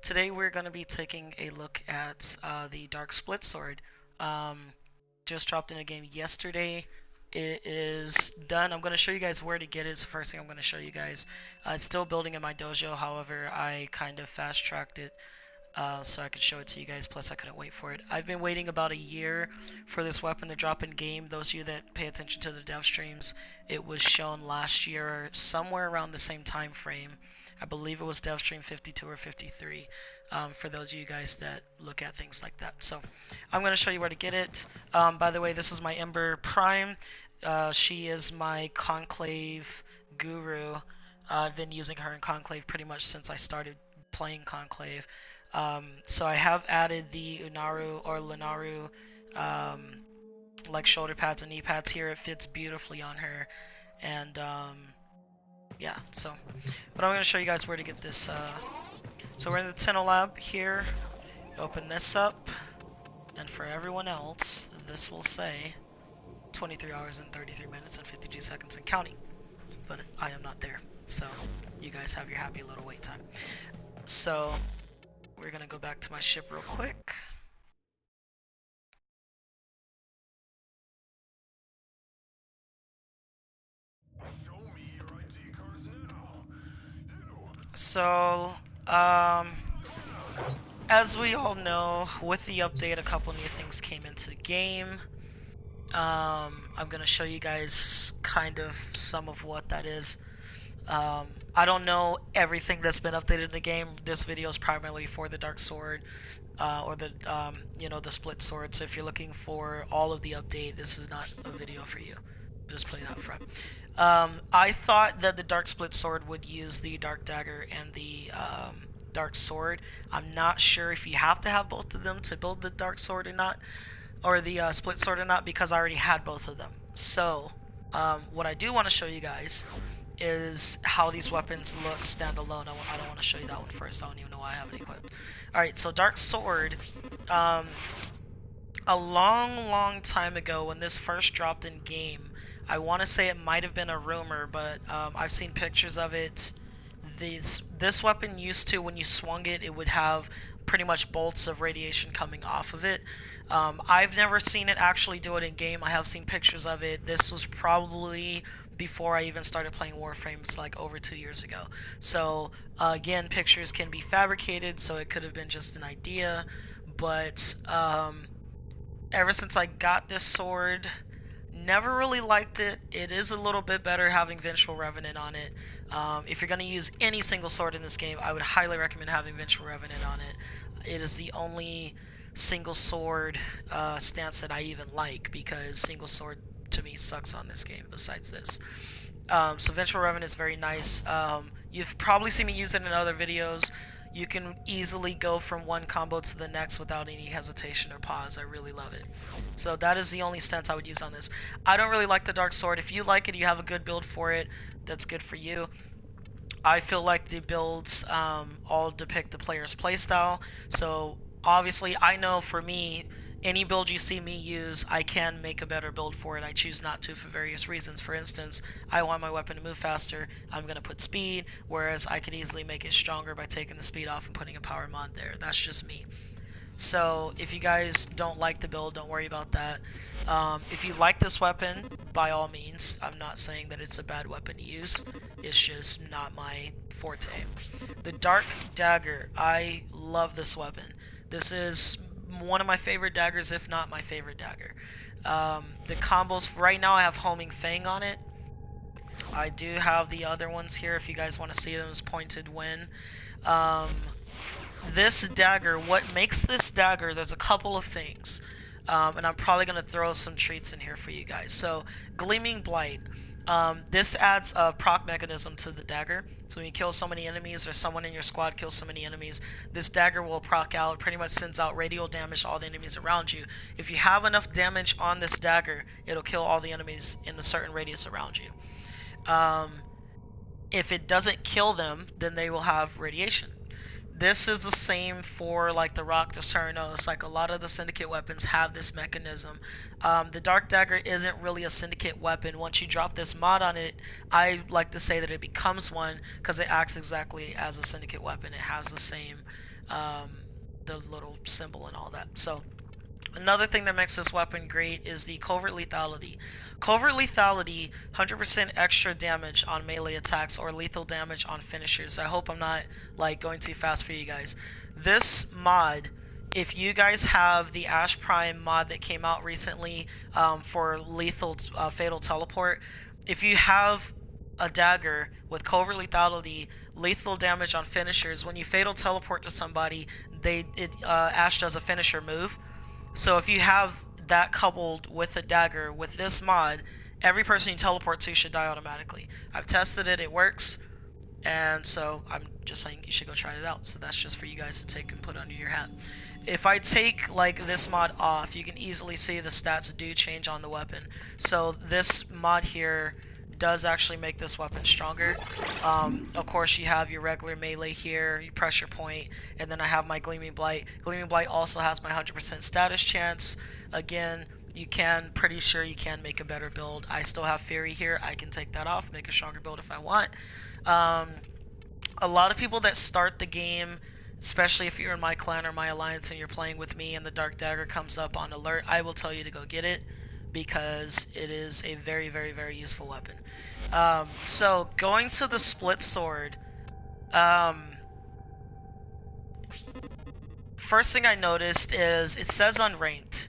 Today we're going to be taking a look at the Dark Splitsword. Um, just dropped in a game yesterday. It is done. I'm going to show you guys where to get it. It's the first thing I'm going to show you guys. It's still building in my dojo, however, I kind of fast-tracked it so I could show it to you guys, plus I couldn't wait for it. I've been waiting about a year for this weapon to drop in game. Those of you that pay attention to the dev streams, it was shown last year somewhere around the same time frame. I believe it was dev stream 52 or 53 for those of you guys that look at things like that. So I'm going to show you where to get it. By the way, this is my Ember Prime. She is my Conclave guru. I've been using her in Conclave pretty much since I started playing Conclave. So I have added the Unaru or Lunaru like shoulder pads and knee pads here. It fits beautifully on her, and yeah. So, but I'm going to show you guys where to get this. So we're in the Tenno Lab here. Open this up, and for everyone else, this will say 23 hours and 33 minutes and 52 seconds and counting. But I am not there, so you guys have your happy little wait time. So we're gonna go back to my ship real quick. So, as we all know, with the update, a couple new things came into the game. I'm gonna show you guys kind of some of what that is. I don't know everything that's been updated in the game. This video is primarily for the Dark Sword, or the the Splitsword. So if you're looking for all of the update, this is not a video for you. Just putting that up front. I thought that the Dark Splitsword would use the Dark Dagger and the Dark Sword. I'm not sure if you have to have both of them to build the Dark Sword or not, or the Splitsword or not, because I already had both of them. So what I do want to show you guys is how these weapons look standalone. I don't want to show you that one first. I don't even know why I have it equipped. Alright, so Dark Sword, a long time ago when this first dropped in game, I want to say it might have been a rumor, but I've seen pictures of it. This weapon used to, when you swung it, it would have pretty much bolts of radiation coming off of it. I've never seen it actually do it in game. I have seen pictures of it. This was probably before I even started playing Warframe. It's like over 2 years ago. So again, pictures can be fabricated, so it could have been just an idea. But ever since I got this sword, never really liked it. It is a little bit better having Vengeful Revenant on it. If you're going to use any single sword in this game, I would highly recommend having Vengeful Revenant on it. It is the only single sword stance that I even like, because single sword to me sucks on this game besides this. So Vengeful Revenant is very nice. You've probably seen me use it in other videos. You can easily go from one combo to the next without any hesitation or pause. I really love it. So that is the only stance I would use on this. I don't really like the Dark Sword. If you like it, you have a good build for it, that's good for you. I feel like the builds all depict the player's playstyle. So obviously, I know for me, any build you see me use, I can make a better build for it. I choose not to for various reasons. For instance, I want my weapon to move faster. I'm going to put speed, whereas I could easily make it stronger by taking the speed off and putting a power mod there. That's just me. So if you guys don't like the build, don't worry about that. If you like this weapon, by all means. I'm not saying that it's a bad weapon to use. It's just not my forte. The Dark Dagger. I love this weapon. This is one of my favorite daggers, if not my favorite dagger. The combos, right now I have Homing Fang on it. I do have the other ones here if you guys want to see them, as Pointed Wind. This dagger, what makes this dagger, there's a couple of things. And I'm probably going to throw some treats in here for you guys. So, Gleaming Blight. This adds a proc mechanism to the dagger. So when you kill so many enemies, or someone in your squad kills so many enemies, this dagger will proc out, pretty much sends out radial damage to all the enemies around you. If you have enough damage on this dagger, it'll kill all the enemies in a certain radius around you. If it doesn't kill them, then they will have radiation. This is the same for like the Rock to Cernos. Like a lot of the Syndicate weapons have this mechanism. The Dark Dagger isn't really a Syndicate weapon. Once you drop this mod on it, I like to say that it becomes one, because it acts exactly as a Syndicate weapon. It has the same um, the little symbol and all that. So another thing that makes this weapon great is the covert lethality. Covert lethality, 100% extra damage on melee attacks or lethal damage on finishers. I hope I'm not like going too fast for you guys. This mod, if you guys have the Ash Prime mod that came out recently for lethal fatal teleport, if you have a dagger with covert lethality, lethal damage on finishers, when you fatal teleport to somebody, Ash does a finisher move. So if you have that coupled with a dagger with this mod, every person you teleport to should die automatically. I've tested it, it works, and so I'm just saying you should go try it out. So that's just for you guys to take and put under your hat. If I take like this mod off, you can easily see the stats do change on the weapon. So this mod here does actually make this weapon stronger. Of course, you have your regular melee here, your pressure point, and then I have my Gleaming Blight. Gleaming Blight also has my 100% status chance. Again, pretty sure you can make a better build. I still have Fury here. I can take that off, make a stronger build if I want. A lot of people that start the game, especially if you're in my clan or my alliance and you're playing with me and the Dark Dagger comes up on alert, I will tell you to go get it because it is a very, very, very useful weapon. So going to the Splitsword, first thing I noticed is it says unranked.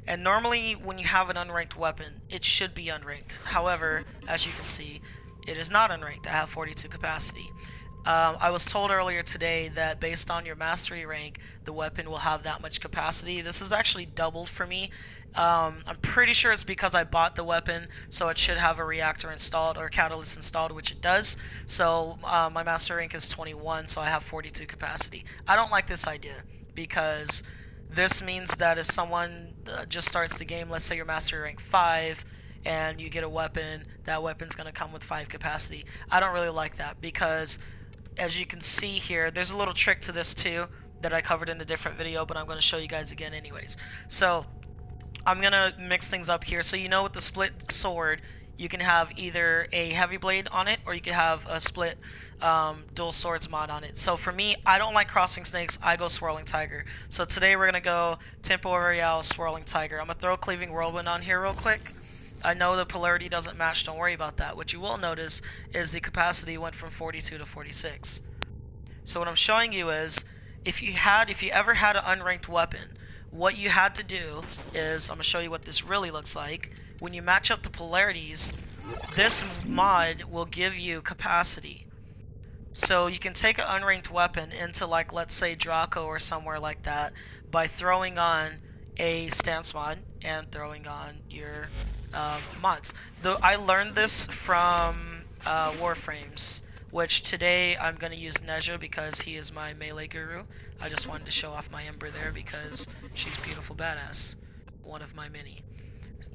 And normally when you have an unranked weapon, it should be unranked. However, as you can see, it is not unranked. I have 42 capacity. I was told earlier today that based on your mastery rank, the weapon will have that much capacity. This is actually doubled for me. I'm pretty sure it's because I bought the weapon, so it should have a reactor installed or catalyst installed, which it does. So my mastery rank is 21, so I have 42 capacity. I don't like this idea because this means that if someone just starts the game, let's say your mastery rank 5, and you get a weapon, that weapon's going to come with 5 capacity. I don't really like that because as you can see here, there's a little trick to this too that I covered in a different video, but I'm going to show you guys again anyways. So I'm going to mix things up here. So you know with the split sword, you can have either a heavy blade on it or you can have a split dual swords mod on it. So for me, I don't like crossing snakes. I go swirling tiger. So today we're going to go Tempo Royale swirling tiger. I'm going to throw cleaving whirlwind on here real quick. I know the polarity doesn't match, don't worry about that. What you will notice is the capacity went from 42 to 46. So what I'm showing you is, if you ever had an unranked weapon, what you had to do is, I'm going to show you what this really looks like. When you match up the polarities, this mod will give you capacity. So you can take an unranked weapon into, like, let's say Draco or somewhere like that by throwing on a stance mod and throwing on your mods. Though I learned this from Warframes, which today I'm going to use Nezha because he is my melee guru. I just wanted to show off my Ember there because she's beautiful badass. One of my many.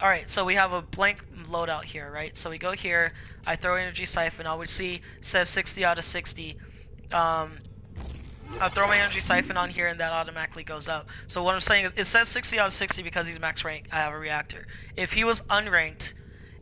Alright, so we have a blank loadout here, right? So we go here, I throw energy siphon, all we see says 60 out of 60. I throw my energy siphon on here and that automatically goes up. So what I'm saying is, it says 60 out of 60 because he's max rank, I have a reactor. If he was unranked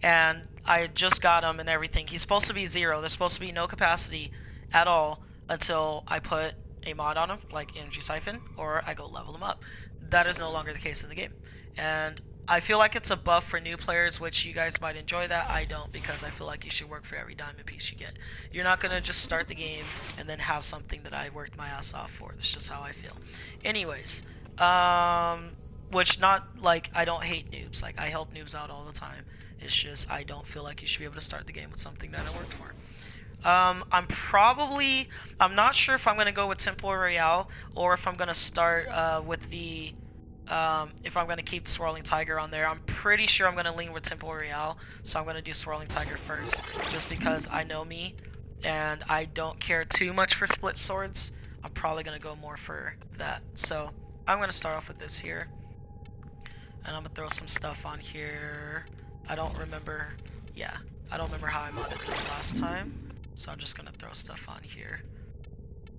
and I just got him and everything, he's supposed to be 0. There's supposed to be no capacity at all until I put a mod on him, like energy siphon, or I go level him up. That is no longer the case in the game. And I feel like it's a buff for new players, which you guys might enjoy that. I don't, because I feel like you should work for every diamond piece you get. You're not going to just start the game and then have something that I worked my ass off for. That's just how I feel. Anyways, which not like I don't hate noobs. Like, I help noobs out all the time. It's just I don't feel like you should be able to start the game with something that I worked for. I'm not sure if I'm going to go with Tempo Royale or if I'm going to start with the if I'm going to keep Swirling Tiger on there. I'm pretty sure I'm going to lean with Tempo Royale, so I'm going to do Swirling Tiger first, just because I know me, and I don't care too much for split swords. I'm probably going to go more for that. So I'm going to start off with this here, and I'm going to throw some stuff on here. I don't remember how I modded this last time, so I'm just going to throw stuff on here.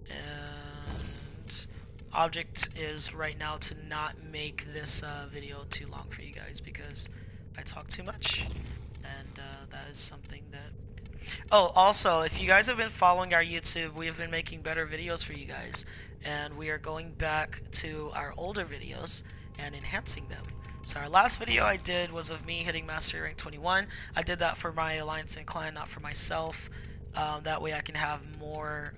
And object is right now to not make this video too long for you guys because I talk too much, and that is something that Oh, also, if you guys have been following our YouTube, we have been making better videos for you guys, and we are going back to our older videos and enhancing them. So our last video I did was of me hitting Mastery Rank 21. I did that for my Alliance and Clan, not for myself. That way I can have more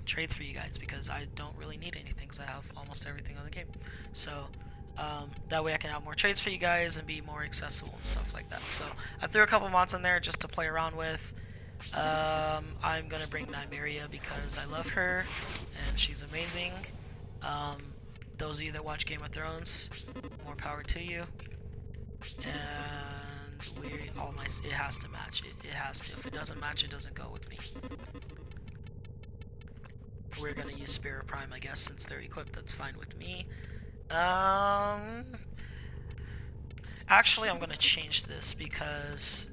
trades for you guys, because I don't really need anything because I have almost everything on the game. So that way I can have more trades for you guys and be more accessible and stuff like that. So I threw a couple mods in there just to play around with. I'm gonna bring Nymeria because I love her and she's amazing. Those of you that watch Game of Thrones, more power to you. And it has to match. It has to. If it doesn't match, it doesn't go with me. We're gonna use Spirit Prime, I guess, since they're equipped. That's fine with me. Actually, I'm gonna change this because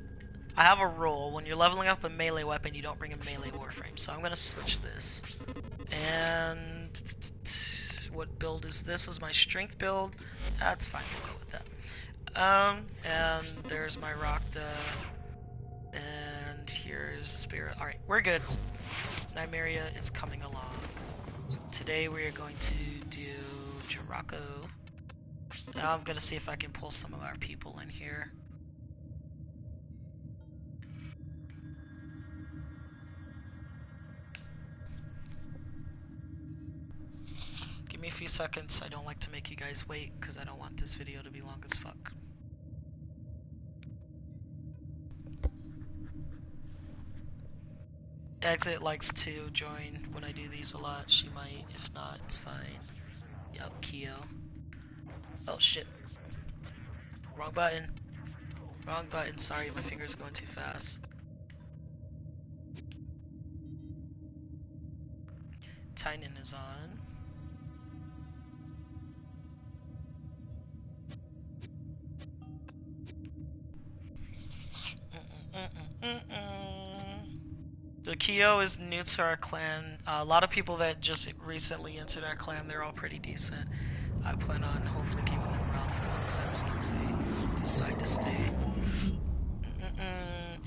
I have a rule. When you're leveling up a melee weapon, you don't bring a melee Warframe. So I'm gonna switch this. And what build is this? Is my strength build? That's fine. We'll go with that. And there's my Rakta. And here's Spirit. All right, we're good. Nymeria is coming along. Today we are going to do Jiraco. Now I'm gonna see if I can pull some of our people in here. Give me a few seconds. I don't like to make you guys wait because I don't want this video to be long as fuck. Exit likes to join when I do these a lot. She might. If not, it's fine. Yup, Kyo. Oh shit. Wrong button. Wrong button. Sorry, my finger's going too fast. Tynan is on. The Kyo is new to our clan. A lot of people that just recently entered our clan, they're all pretty decent. I plan on hopefully keeping them around for a long time as long as they decide to stay.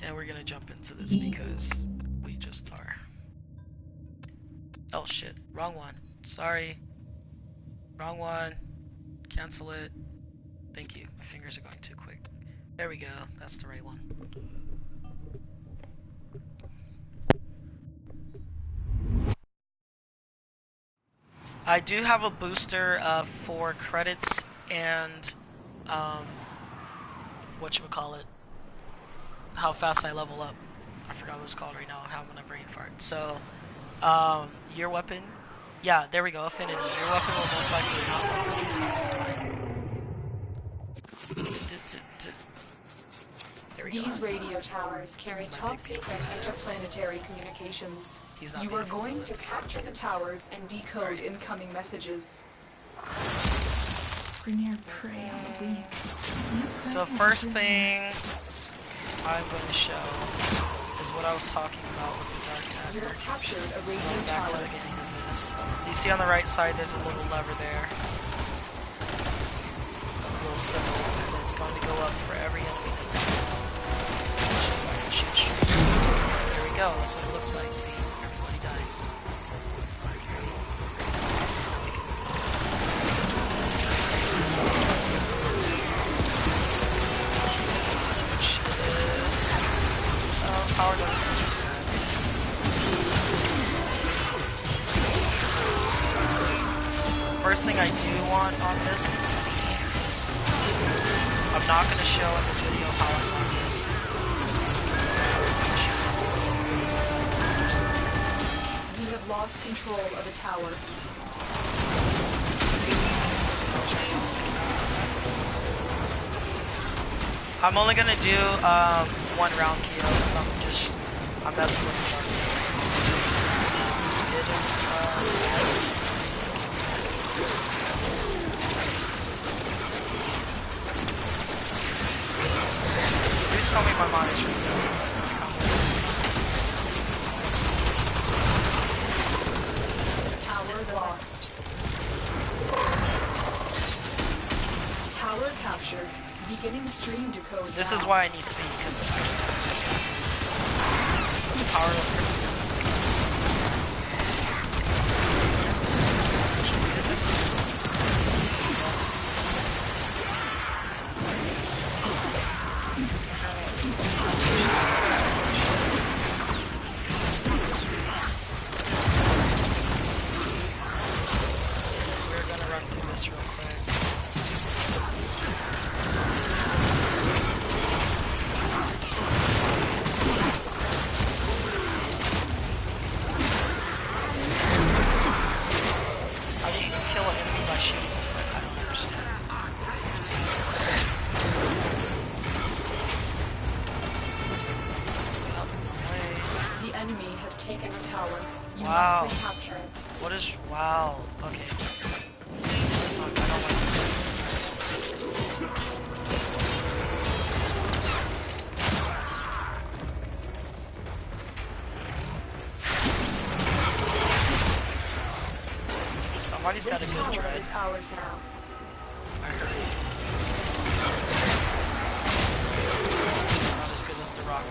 And we're gonna jump into this because we just are. Oh shit, wrong one. Sorry. Wrong one. Cancel it. Thank you. My fingers are going too quick. There we go. That's the right one. I do have a booster for credits and whatchamacallit, how fast I level up. I forgot what it's called right now. I'm gonna brain fart. So your weapon, yeah, there we go. Affinity. Your weapon will most likely not level up as fast as mine. There we go. These radio towers carry top-secret interplanetary communications. You are going to capture the towers and decode incoming messages. Premier prey on the weak. So first thing I'm going to show is what I was talking about with the Dark Matter. You have captured a radio Back to tower. the beginning of this. So you see on the right side there's a little lever there. A little symbol, and it's going to go up for every enemy that dies. Shoot straight. There we go, that's what it looks like. See, everybody died. Power doesn't seem too bad. First thing I do want on this is speed. I'm not going to show in this video how I want this. You have lost control of a tower. I'm only going to do one round Kyo. I'm messing with the dark side. It is please tell me my mod is really Tower lost. Tower captured. Beginning stream decode. This is why I need speed, because I can power is pretty good. We're gonna run through this real quick. Enemy have taken a tower. You Wow. must recapture it. What is... Wow. Okay. This is not... I don't like this. Somebody's got a good tower dread. is ours now. I heard. Not as good as the rock.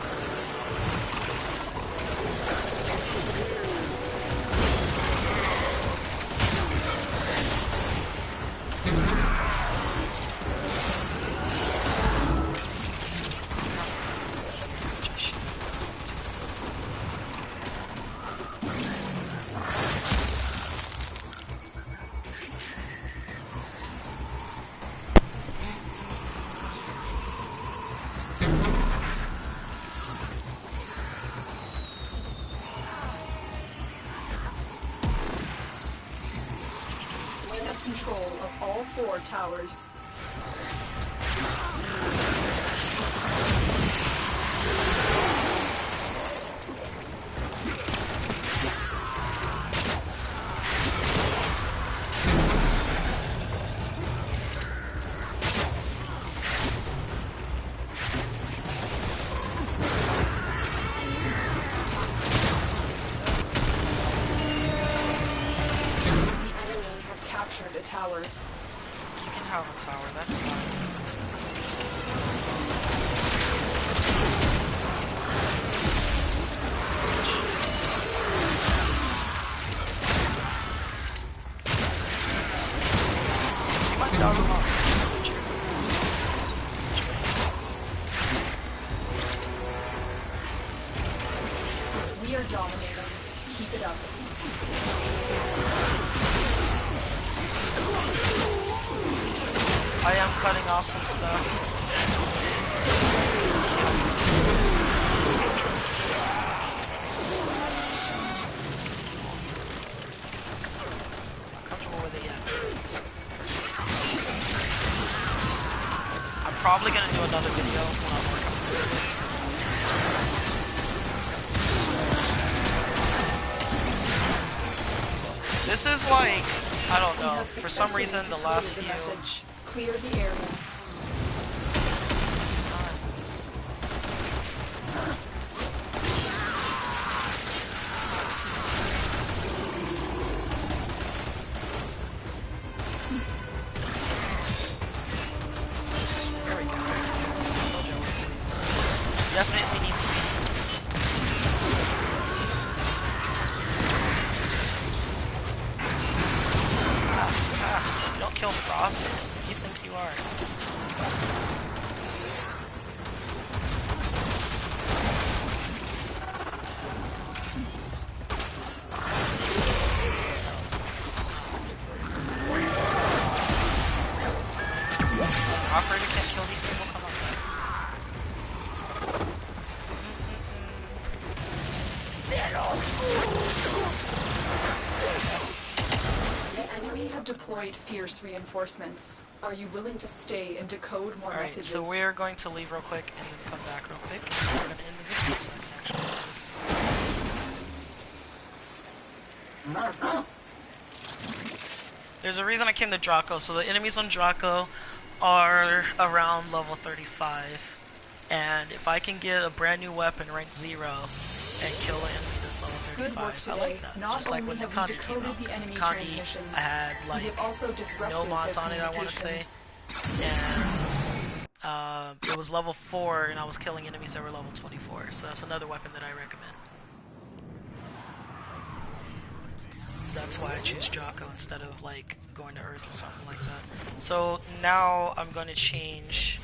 Control of all 4 towers. A tower. You can have a tower, that's fine. You might dog them off. We are dominating. Keep it up. I am cutting off some stuff. Not comfortable with it yet. I'm probably gonna do another video when I'm working on this. This is like, I don't know, for some reason the last few... Clear the area. There we go. Definitely need speed. Don't kill Frost. You think you are? Operator can't kill these people. Come on. The enemy have deployed fierce reinforcements. Are you willing to stay and decode more messages? Alright, so we're going to leave real quick and then come back real quick. And we're going to end the video so I can actually do this. There's a reason I came to Draco. So the enemies on Draco are around level 35. And if I can get a brand new weapon rank 0 and kill an enemy that's level 35, I like that. Not just like when Nikandi came out. Nikandi, I had like no mods on it, I want to say. And it was level 4 and I was killing enemies that were level 24. So that's another weapon that I recommend. That's why I choose Jocko instead of like going to Earth or something like that. So now I'm going to change,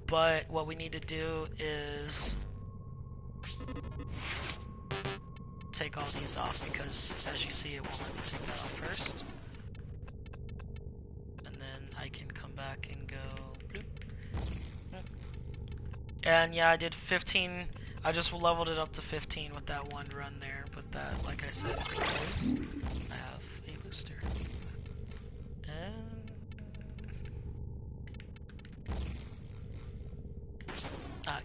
but what we need to do is take all these off because as you see it won't let me take that off first. And then I can come back and go bloop. And yeah, I did 15. I just leveled it up to 15 with that one run there, but that, like I said, is because I have a booster. And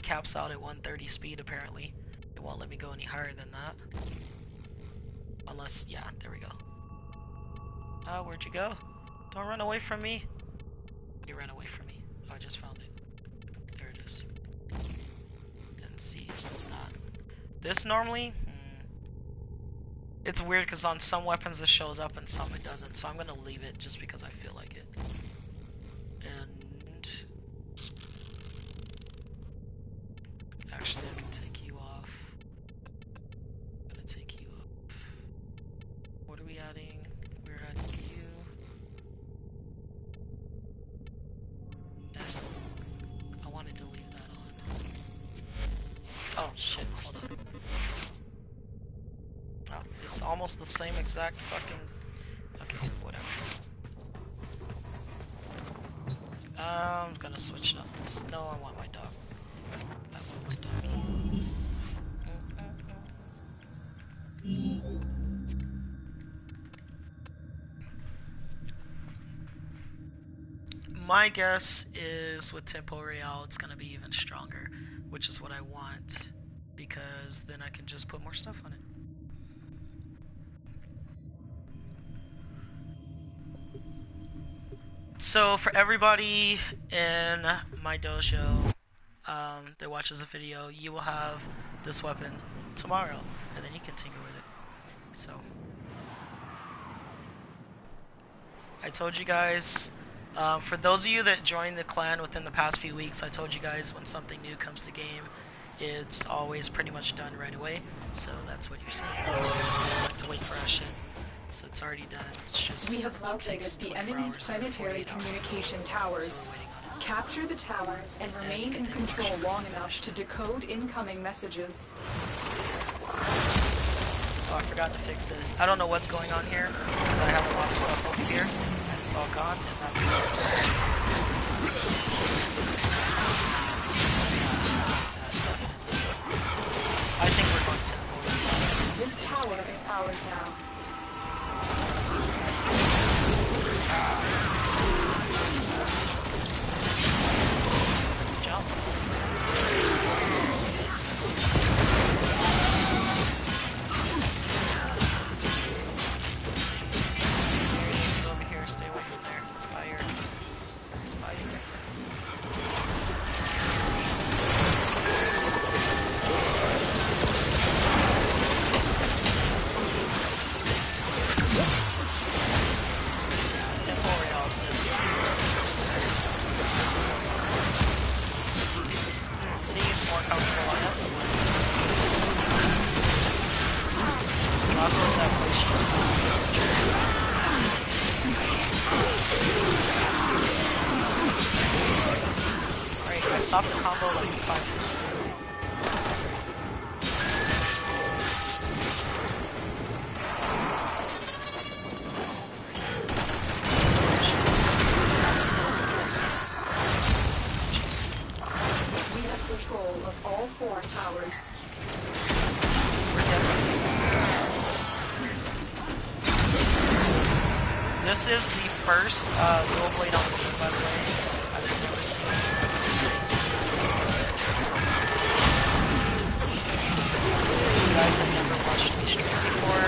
caps out at 130 speed apparently. It won't let me go any higher than that. Unless, yeah, there we go. Where'd you go? Don't run away from me. You ran away from me. Oh, I just found it. There it is. And see, it's not. This normally, it's weird because on some weapons this shows up and some it doesn't. So I'm gonna leave it just because I feel like it. And actually, I can take you off. I'm gonna take you off. What are we adding? We're adding you. And I wanted to leave that on. Oh shit! Hold on. Oh, it's almost the same exact fucking. Okay, whatever. I'm gonna switch it up. No, I want my dog. I want my doggy. My guess is with Tempo Real, it's gonna be even stronger, which is what I want, because then I can just put more stuff on it. So for everybody in my dojo that watches the video, you will have this weapon tomorrow, and then you can tinker with it. So I told you guys, for those of you that joined the clan within the past few weeks, I told you guys when something new comes to game, it's always pretty much done right away. So that's what you're seeing. You guys don't have to wait for our shit. So it's already done. It's just we have located the enemy's planetary communication towers. So capture the towers and remain in control long enough to decode incoming messages. Oh, I forgot to fix this. I don't know what's going on here, but I have a lot of stuff over here, and it's all gone, and that's what I'm saying. I think we're going to forward. This tower is ours now. Jump. Over here, stay away from there. It's fire. It's fire. Alright, I stopped the combo like 5 minutes ago. We have control of all 4 towers. This is the first dual blade on the game, by the way. I've never seen it. You guys have never watched me stream before.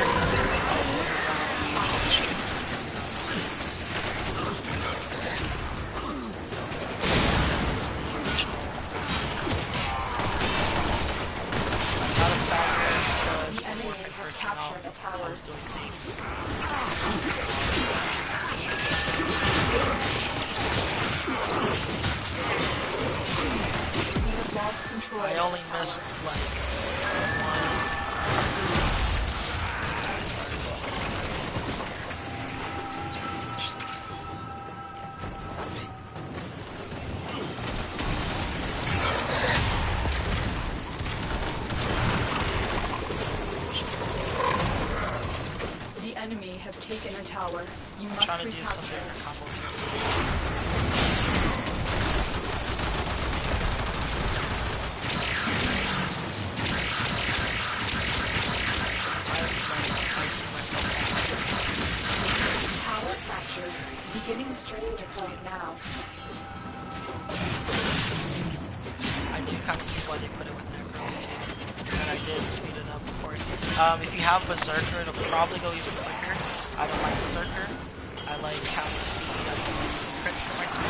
I've been streaming since 2008. So, that's the original concept. I'm not a factor because when Warframe first came out, I was doing things. just like one. The enemy have taken a tower. You must trying to do some recapture. different combos here. Tower captured. Beginning strength deployed now. I do kind of see why they put it with Necros too. And I did speed it up, of course. If you have Berserker, it'll probably go even quicker. I don't like Berserker. I like having speed up crits for my speed.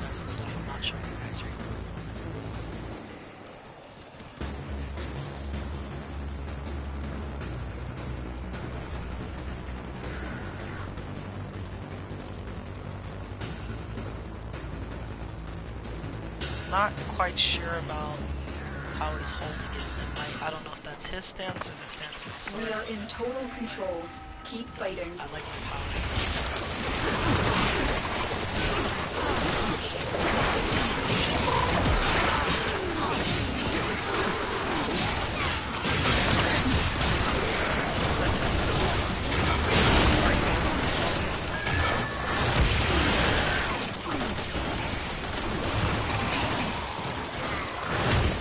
That's the stuff I'm not showing you guys right now. Not quite sure about how he's holding it. I don't know if that's his stance or the stance of the sword. We are in total control. Keep fighting. I like the power.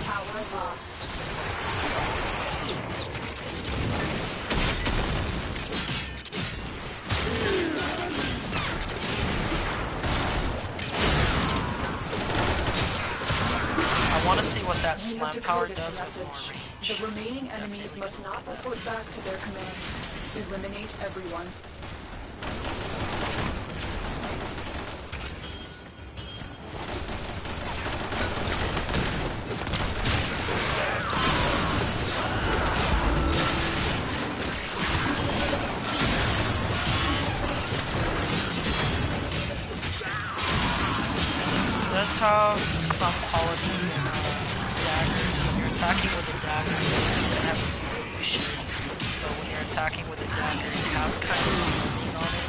Tower lost. I want to see what that We have slam power decoded the does with more message. range. The remaining enemies must not report back to their command. Eliminate everyone. Does have some qualities in daggers. When you're attacking with a dagger, you don't have to use any shield. But when you're attacking with a dagger, it has kind of a moving on it.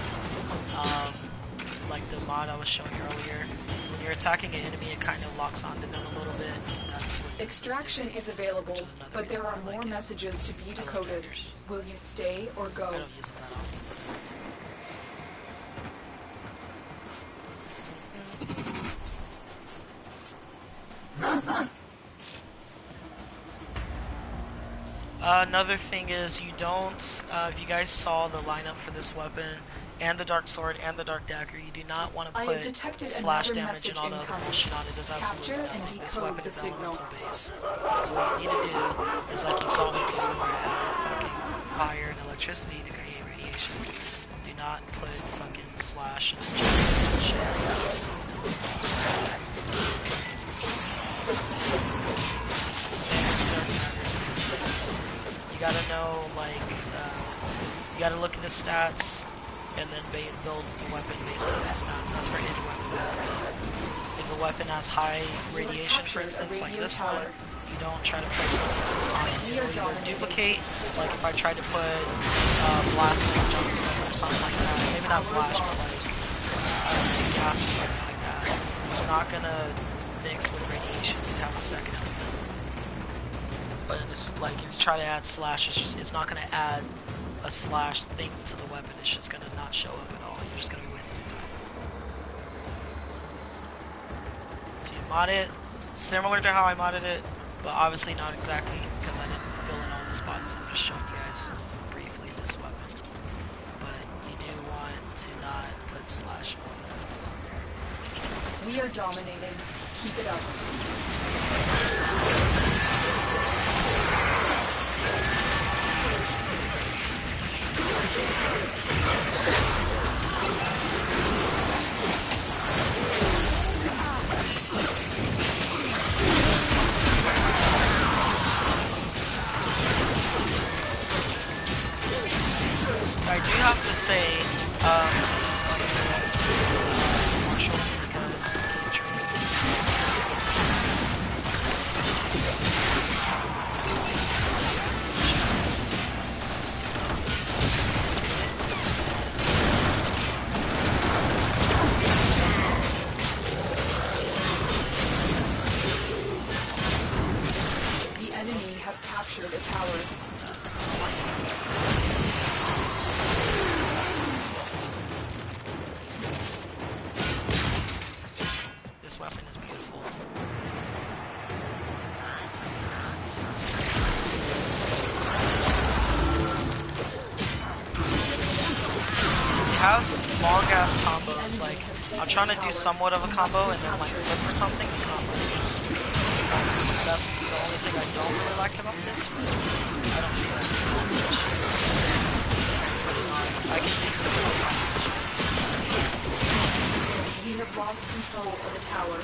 Like the mod I was showing you earlier. When you're attacking an enemy, it kind of locks onto them a little bit. That's what Extraction is available, but there are more messages to be decoded. Will you stay or go? I don't use them that often. Another thing is you don't, if you guys saw the lineup for this weapon, and the Dark Sword, and the Dark Dagger, you do not want to put slash damage and all the other bullshit on it. Does absolutely nothing. This weapon is elemental based. So what you need to do is like you saw me do where I added fucking fire and electricity to create radiation. Do not put fucking slash and shit. Same with the Dark Dagger, same with the Dark Sword. You gotta know, like, you gotta look at the stats, and then build the weapon based on the stats. That's for any weapon. If the weapon has high radiation, for instance, like this one, you don't try to put something that's on it. It'll either duplicate, like if I tried to put blast damage on this weapon or something like that. Maybe not blast, but like gas or something like that. It's not gonna mix with radiation. You'd have a second element. But it's like if you try to add slash, it's not gonna add a slash thing to the weapon. It's just gonna not show up at all. You're just gonna be wasting your time. So you mod it similar to how I modded it, but obviously not exactly because I didn't fill in all the spots. I'm just showing you guys briefly this weapon. But you do want to not put slash on there. We are dominating. Keep it up. do have to say, these two Marshall because the training. The enemy have captured a tower. This weapon is beautiful. It has long ass combos, like I'm trying to do somewhat of a combo and then like flip or something, it's not like that's the only thing I don't really like about this, but I don't see that much. I can use it all the time. We have lost control of the tower.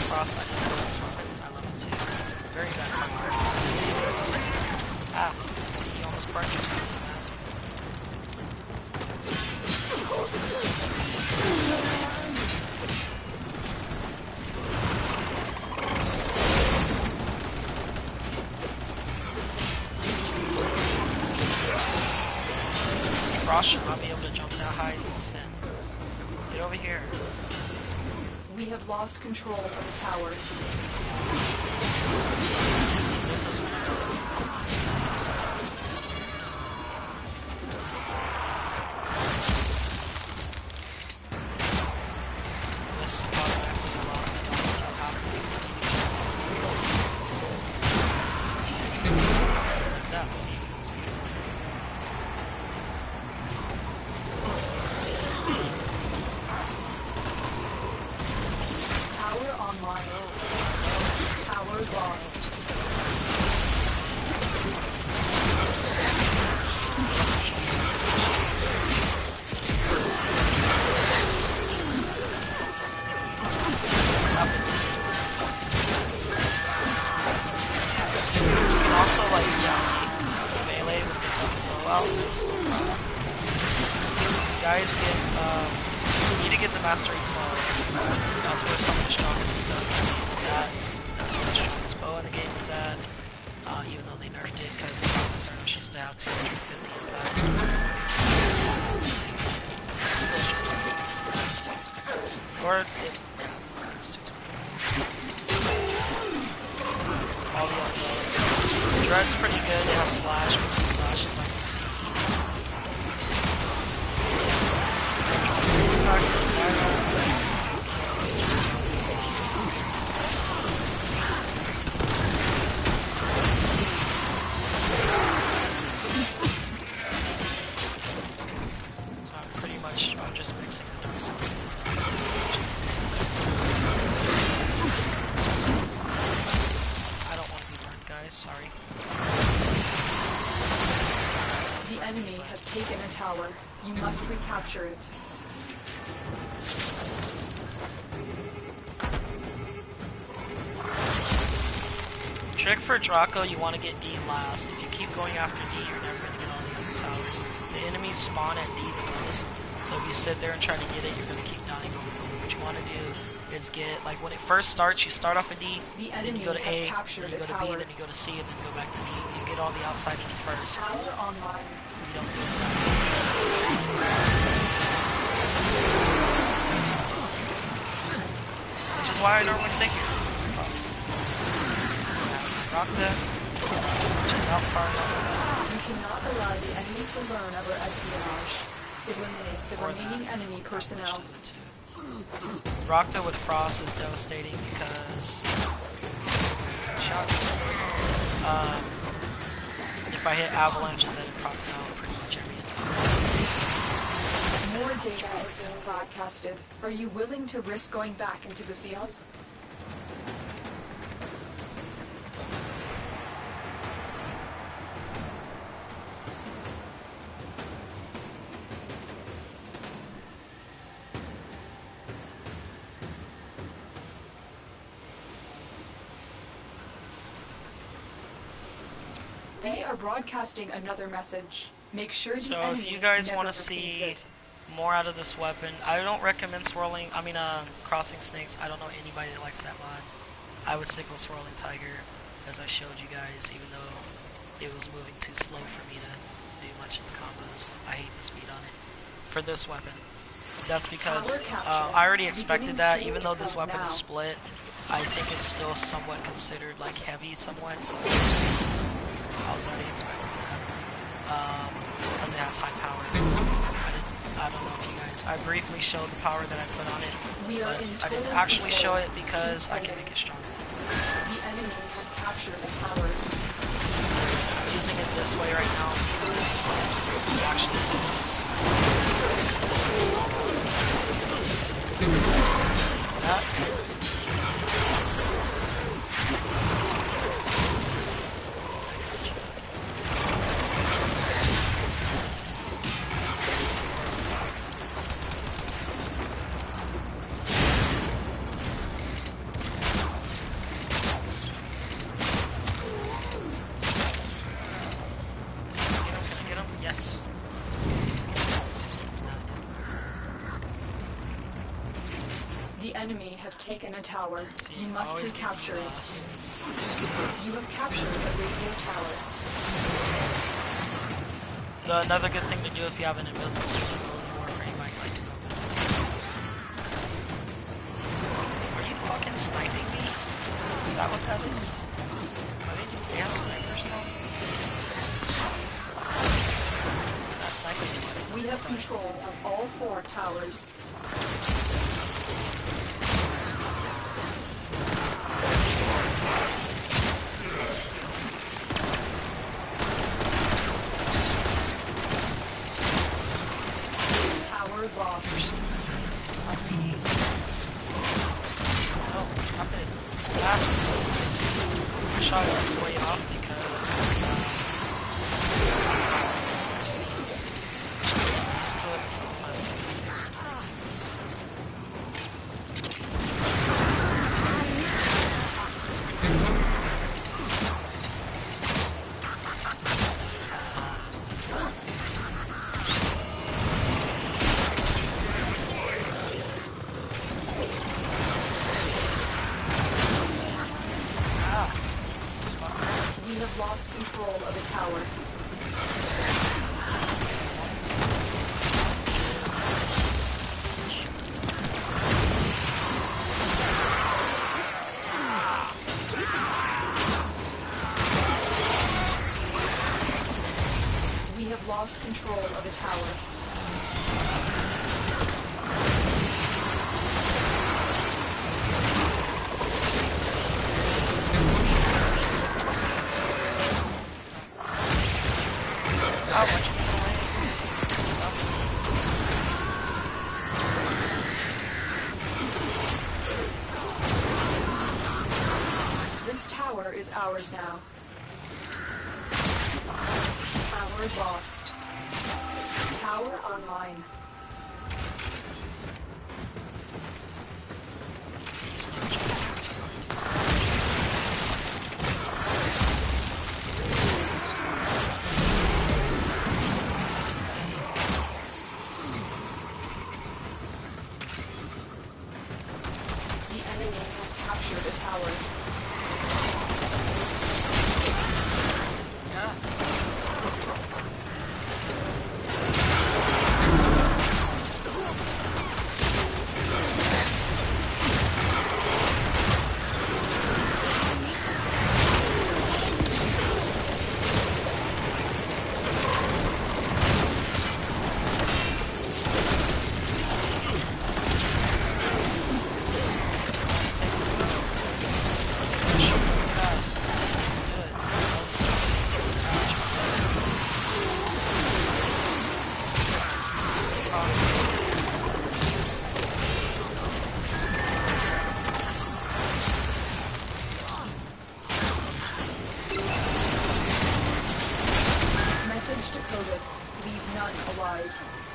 Frost, I love this weapon. I love it too. Very bad combo. Ah, see, you almost burned yourself, dumbass. Frost should not be able to jump that high, it's a sin. Get over here. We have lost control of the tower. This is this automatically allows me to kill half of the enemies. That, see. Tower online. Tower lost. You can also like see melee with the blowout and it's still guys get you need to get the mastery 12. That's where some of the strongest stuff is at. That's where the strongest bow in the game is at. Even though they nerfed it because the strongest armor used to have 250 impact. Still strong. Or it it's 220. All the other bows. Dread's pretty good, it has slash, but the slash is like I'm just mixing the dark side. I don't want to be burned, guys, sorry. The enemy have taken a tower. You must recapture it. Trick for Draco, you want to get D last. If you keep going after D, you're never going to get all the other towers. The enemies spawn at D the most, so if you sit there and try to get it, you're going to keep dying over and over. What you want to do is get, like when it first starts, you start off at D, then you go to A, then you go to B, then you go to C, and then go back to D. You get all the outside ones first. Tower online. You don't do that. Which is why I normally stay here. Rock that, which is out far enough. You cannot allow the enemy to learn of our espionage. Eliminate the remaining enemy personnel. Rockta with Frost is devastating because if I hit Avalanche and then it procs out pretty much every enemy. More data is being broadcasted. Are you willing to risk going back into the field? They are broadcasting another message. Make sure the So enemy if you guys never want to receives see it. more out of this weapon, I don't recommend crossing snakes. I don't know anybody that likes that mod. I would stick with swirling tiger, as I showed you guys, even though it was moving too slow for me to do much in the combos. I hate the speed on it. For this weapon. That's because I already expected that, even though this weapon is split, I think it's still somewhat considered like heavy somewhat, so I was already expecting that. Because it has high power. I don't know if you guys, I briefly showed the power that I put on it, but I didn't actually show it because I can make it stronger. The enemy has captured the tower. I'm using it this way right now because it actually The enemy have taken a tower. You must recapture it. You have captured a radio tower. Another good thing to do if you have an invisible Warframe, you might like to go invisible. Are you fucking sniping me? Is that what that is? They have snipers now? Not sniping anybody. We have control of all 4 towers. Lost. Oh, stop it. Ah. I shot it way off because used to it sometimes. Lost control of the tower. We have lost control of the tower. This tower is ours now. Tower lost. Tower online.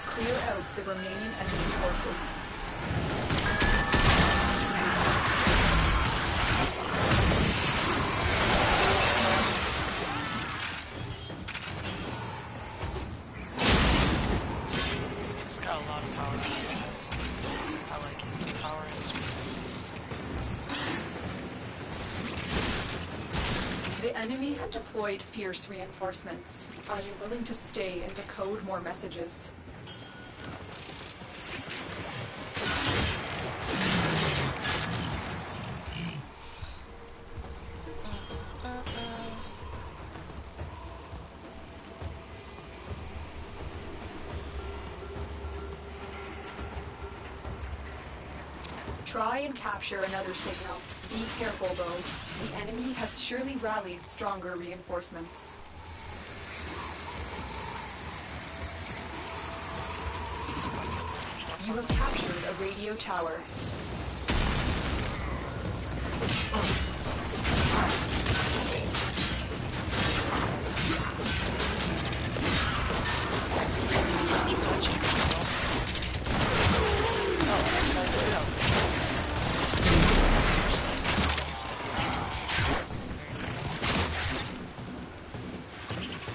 Clear out the remaining enemy forces. The enemy have deployed fierce reinforcements. Are you willing to stay and decode more messages? Try and capture another signal. Be careful, though. The enemy has surely rallied stronger reinforcements. You have captured a radio tower.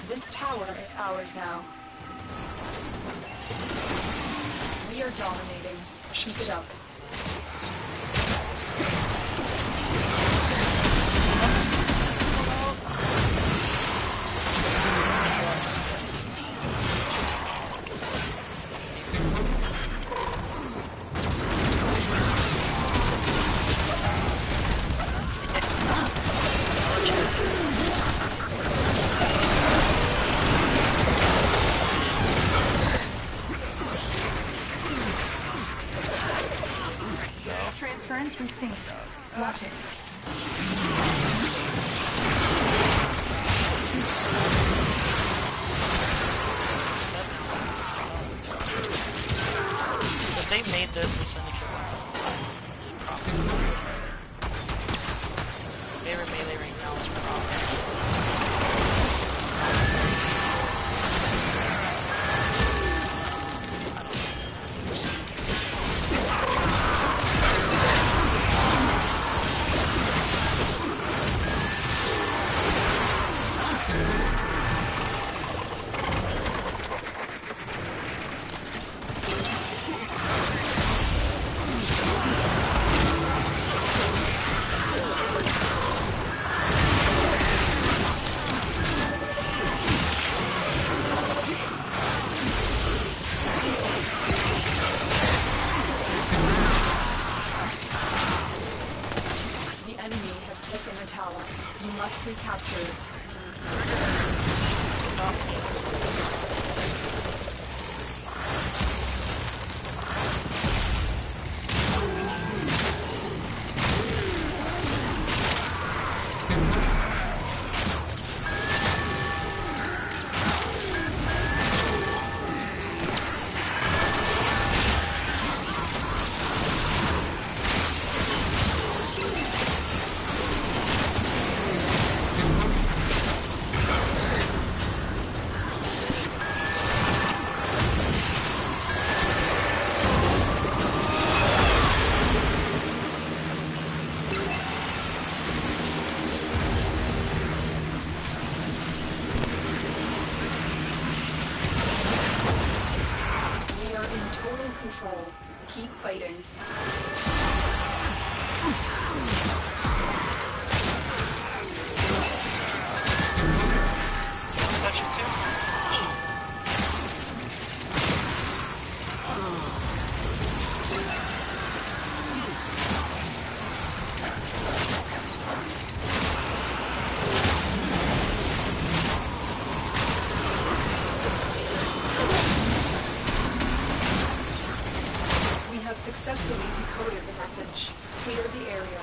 This tower is ours now. We are dominating. Keep it up. Transference resynced. Watch it. If they made this a syndicate weapon, probably. Favorite melee right now is props. Recapture it. Control. Keep fighting. Touch it too. Successfully decoded the message. Clear the area.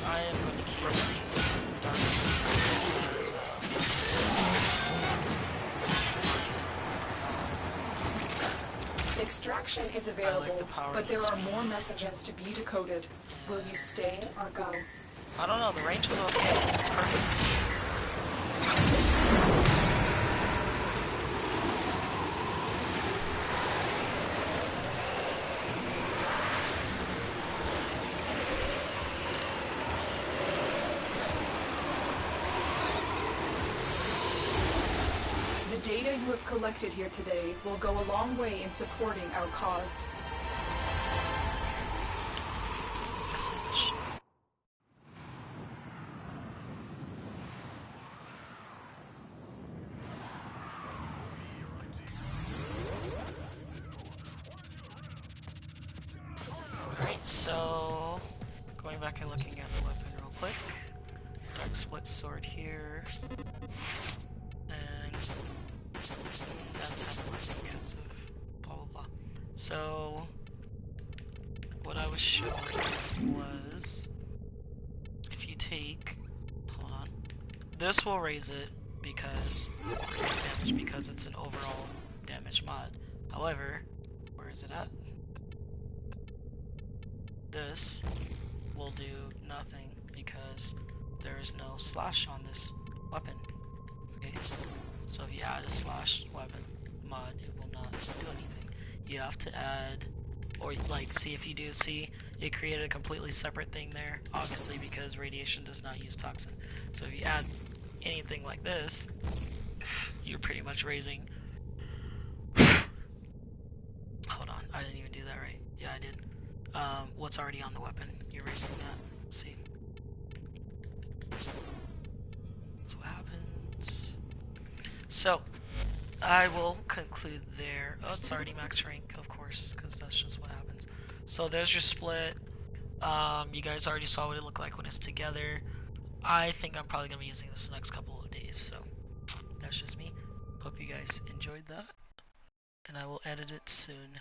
I am going to keep Dark Souls Extraction is available, but there are more messages to be decoded. Will you stay or go? I don't know, the range was okay. It's perfect. The data you have collected here today will go a long way in supporting our cause. Message. Alright, so going back and looking at the weapon real quick. Dark Splitsword here. And that's happening because of blah blah blah. So what I was showing was if you take, hold on, this will raise it because it's damage because it's an overall damage mod. However, where is it at? This will do nothing because there is no slash on this weapon. Okay, so if you add a slash weapon mod, it will not do anything. You have to add, or like, see if you do, see, it created a completely separate thing there, obviously because radiation does not use toxin. So if you add anything like this, you're pretty much raising, hold on, I didn't even do that right. Yeah, I did. What's already on the weapon, you're raising that. Let's see. That's what happens. So, I will conclude there. Oh, it's already max rank, of course, because that's just what happens. So there's your split. You guys already saw what it looked like when it's together. I think I'm probably going to be using this the next couple of days, so that's just me. Hope you guys enjoyed that, and I will edit it soon.